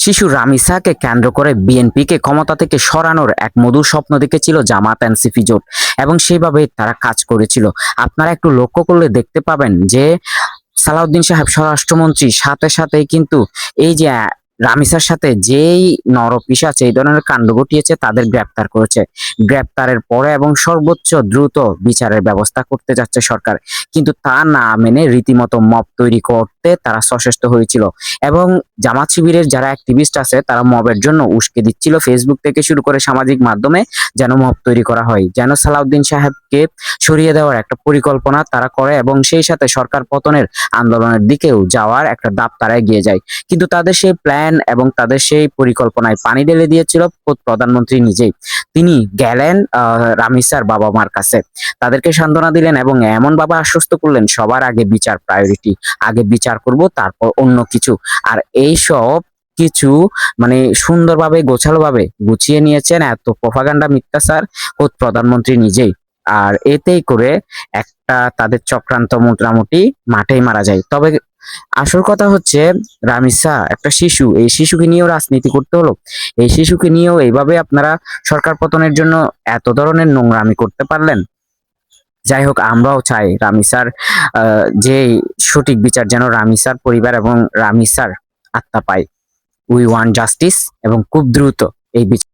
শিশু রামিসাকে কেন্দ্র করে বিএনপিকে ক্ষমতা থেকে সরানোর এক মধুর স্বপ্ন দেখেছিল জামাত এনসিপি জোট এবং সেভাবেই তারা কাজ করেছিল। আপনারা একটু লক্ষ্য করলে দেখতে পাবেন যে সালাউদ্দিন সাহেব স্বরাষ্ট্রমন্ত্রী সাথে সাথেই কিন্তু এই যে রামিসার সাথে যেই নরপিশাচ এই ধরনের কাণ্ড ঘটিয়েছে তাদের গ্রেপ্তার করেছে। গ্রেপ্তারের পরে এবং সর্বোচ্চ দ্রুত বিচারের ব্যবস্থা করতে যাচ্ছে সরকার, কিন্তু তা না মেনে রীতিমতো মব তৈরি করতে তারা সচেষ্ট হয়েছিল এবং জামাত শিবিরের যারা অ্যাক্টিভিস্ট আছে তারা মবের জন্য উস্কে দিচ্ছিল ফেসবুক থেকে শুরু করে সামাজিক মাধ্যমে, যেন মব তৈরি করা হয়, যেন সালাউদ্দিন সাহেবকে সরিয়ে দেওয়ার একটা পরিকল্পনা তারা করে এবং সেই সাথে সরকার পতনের আন্দোলনের দিকেও যাওয়ার একটা ধাপ তারা এগিয়ে যায়। কিন্তু তাদের সেই প্ল্যান এবং তাদের সেই পরিকল্পনায় পানি ঢেলে দিয়েছিল প্রধানমন্ত্রী নিজেই। তিনি গেলেন রামিসার বাবা মার কাছে, তাদেরকে সান্ত্বনা দিলেন এবং এমন ভাবে আশ্বস্ত করলেন সবার আগে বিচার প্রায়োরিটি, আগে বিচার করব তারপর অন্য কিছু। আর এইসব কিছু মানে সুন্দরভাবে গোছালোভাবে গুছিয়ে নিয়েছেন এত প্রপাগান্ডা মিথ্যাচার প্রধানমন্ত্রী নিজেই। আর এতেই করে একটা তাদের চক্রান্ত মোটামুটি মাঠেই মারা যায়। তবে আসল কথা হচ্ছে রামিসা একটা শিশু, এই শিশুকে নিয়েও রাজনীতি করতে হলো, এই শিশুকে নিয়েও এইভাবে আপনারা সরকার পতনের জন্য এত ধরনের নোংরামি করতে পারলেন। যাই হোক, আমরাও চাই রামিসার যে সঠিক বিচার যেন রামিসার পরিবার এবং রামিসার আত্মা পায়। উই ওয়ান্ট জাস্টিস এবং খুব দ্রুত এই বিচার